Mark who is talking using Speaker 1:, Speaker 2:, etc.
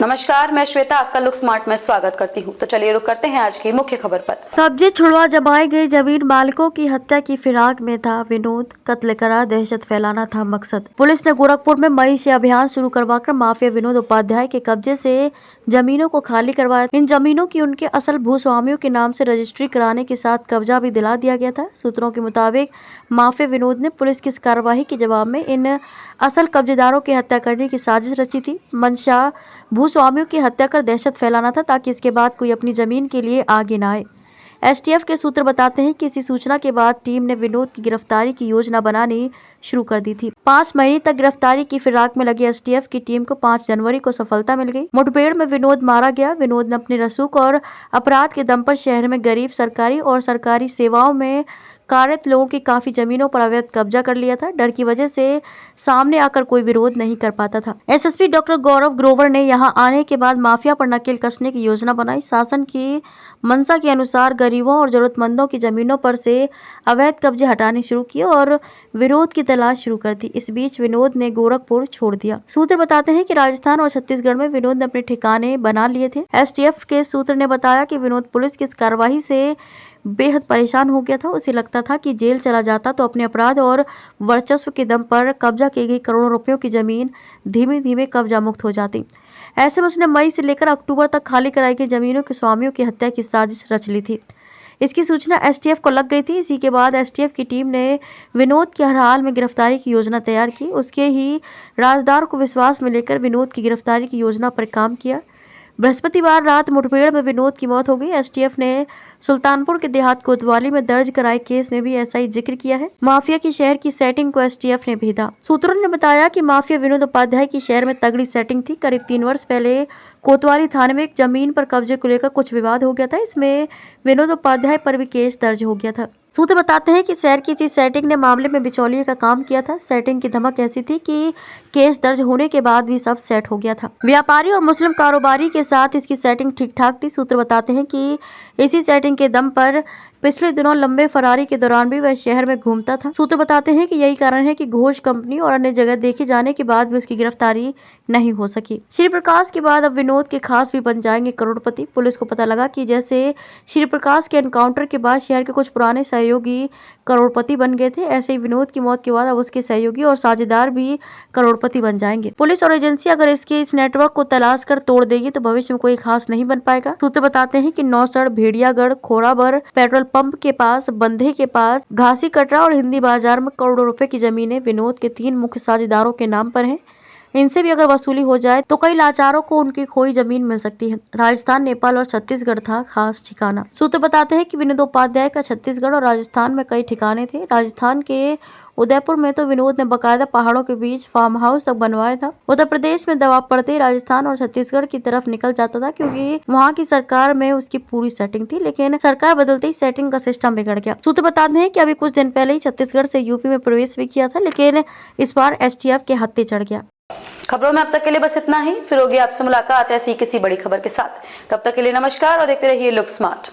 Speaker 1: नमस्कार, मैं श्वेता आपका लुक स्मार्ट में स्वागत करती हूं। तो चलिए रुक करते हैं आज की मुख्य खबर पर।
Speaker 2: कब्जे छुड़वा जमाई गई जमीन मालिकों की हत्या की फिराक में था विनोद। कत्ल करा दहशत फैलाना था मकसद। पुलिस ने गोरखपुर में मई से अभियान शुरू करवाकर माफिया विनोद उपाध्याय के कब्जे से जमीनों को खाली करवाया। इन जमीनों की उनके असल भूस्वामियों के नाम से रजिस्ट्री कराने के साथ कब्जा भी दिला दिया गया था। सूत्रों के मुताबिक माफिया विनोद ने पुलिस की इस कार्रवाई के जवाब में इन असल कब्जेदारों की हत्या करने की साजिश रची थी। मंशा भूस्वामियों की हत्या कर दहशत फैलाना था ताकि इसके बाद कोई अपनी जमीन के लिए आगे न आए। एसटीएफ के सूत्र बताते हैं कि इसी सूचना के बाद टीम ने विनोद की गिरफ्तारी की योजना बनानी शुरू कर दी थी। 5 महीने तक गिरफ्तारी की फिराक में लगी एसटीएफ की टीम को 5 जनवरी को सफलता मिल गई। मुठभेड़ में विनोद मारा गया। विनोद ने अपने रसूख और अपराध के दम पर शहर में गरीब, सरकारी और सरकारी सेवाओं में कार्यरत लोगों की काफी जमीनों पर अवैध कब्जा कर लिया था। डर की वजह से सामने आकर कोई विरोध नहीं कर पाता था। एसएसपी डॉक्टर गौरव ग्रोवर ने यहां आने के बाद माफिया पर नकेल कसने की योजना बनाई। शासन की मंशा के अनुसार गरीबों और जरूरतमंदों की जमीनों पर से अवैध कब्जे हटाने शुरू किए और विरोध की तलाश शुरू कर दी। इस बीच विनोद ने गोरखपुर छोड़ दिया। सूत्र बताते हैं कि राजस्थान और छत्तीसगढ़ में विनोद ने अपने ठिकाने बना लिए थे। एसटीएफ के सूत्र ने बताया कि विनोद पुलिस की इस कार्रवाई से बेहद परेशान हो गया था। उसे लगता था कि जेल चला जाता तो अपने अपराध और वर्चस्व के दम पर कब्जा की गई करोड़ों रुपयों की जमीन धीमे धीमे कब्जा मुक्त हो जाती। ऐसे में उसने मई से लेकर अक्टूबर तक खाली कराई गई जमीनों के स्वामियों की हत्या की साजिश रच ली थी। इसकी सूचना एसटीएफ को लग गई थी। इसी के बाद एसटीएफ की टीम ने विनोद की हर हाल में गिरफ्तारी की योजना तैयार की। उसके ही राजदार को विश्वास में लेकर विनोद की गिरफ्तारी की योजना पर काम किया। बृहस्पतिवार रात मुठभेड़ में विनोद की मौत हो गई। एसटीएफ ने सुल्तानपुर के देहात कोतवाली में दर्ज कराए केस में भी ऐसा ही जिक्र किया है। माफिया की शहर की सेटिंग को एसटीएफ ने भेदा। सूत्रों ने बताया कि माफिया विनोद उपाध्याय की शहर में तगड़ी सेटिंग थी। करीब 3 वर्ष पहले कोतवाली थाने में एक जमीन पर कब्जे को लेकर कुछ विवाद हो गया था। इसमें विनोद उपाध्याय पर भी केस दर्ज हो गया था। सूत्र बताते हैं कि शहर की इसी सेटिंग ने मामले में बिचौलिए का काम किया था। सेटिंग की धमक ऐसी थी कि केस दर्ज होने के बाद भी सब सेट हो गया था। व्यापारी और मुस्लिम कारोबारी के साथ इसकी सेटिंग ठीक ठाक थी। सूत्र बताते हैं कि इसी सेटिंग के दम पर पिछले दिनों लंबे फरारी के दौरान भी वह शहर में घूमता था। सूत्र बताते हैं कि यही कारण है कि घोष कंपनी और अन्य जगह देखे जाने के बाद भी उसकी गिरफ्तारी नहीं हो सकी। श्री प्रकाश के बाद अब विनोद के खास भी बन जाएंगे करोड़पति। पुलिस को पता लगा कि जैसे श्री प्रकाश के एनकाउंटर के बाद शहर के कुछ पुराने सहयोगी करोड़पति बन गए थे, ऐसे ही विनोद की मौत के बाद अब उसके सहयोगी और साझेदार भी करोड़पति बन जाएंगे। पुलिस और एजेंसी अगर इस नेटवर्क को तलाश कर तोड़ देगी तो भविष्य में कोई खास नहीं बन पाएगा। सूत्र बताते हैं कि नौसड़, भेड़ियागढ़, खोराबर, पेट्रोल पंप के पास, बंधे के पास, घासी कटरा और हिंदी बाजार में करोड़ों रुपए की जमीनें विनोद के 3 मुख्य साझेदारों के नाम पर हैं। इनसे भी अगर वसूली हो जाए तो कई लाचारों को उनकी खोई जमीन मिल सकती है। राजस्थान, नेपाल और छत्तीसगढ़ था खास ठिकाना। सूत्र बताते हैं कि विनोद उपाध्याय का छत्तीसगढ़ और राजस्थान में कई ठिकाने थे। राजस्थान के उदयपुर में तो विनोद ने बकायदा पहाड़ों के बीच फार्म हाउस तक बनवाया था। उत्तर प्रदेश में दबाव पड़ते ही राजस्थान और छत्तीसगढ़ की तरफ निकल जाता था क्योंकि वहां की सरकार में उसकी पूरी सेटिंग थी, लेकिन सरकार बदलते ही सेटिंग का सिस्टम बिगड़ गया। सूत्र बताते हैं कि अभी कुछ दिन पहले ही छत्तीसगढ़ से यूपी में प्रवेश भी किया था, लेकिन इस बार एसटीएफ के हत्थे चढ़ गया।
Speaker 1: खबरों में अब तक के लिए बस इतना ही। फिर होगी आपसे मुलाकात ऐसी किसी बड़ी खबर के साथ। तब तक के लिए नमस्कार और देखते रहिए लुक स्मार्ट।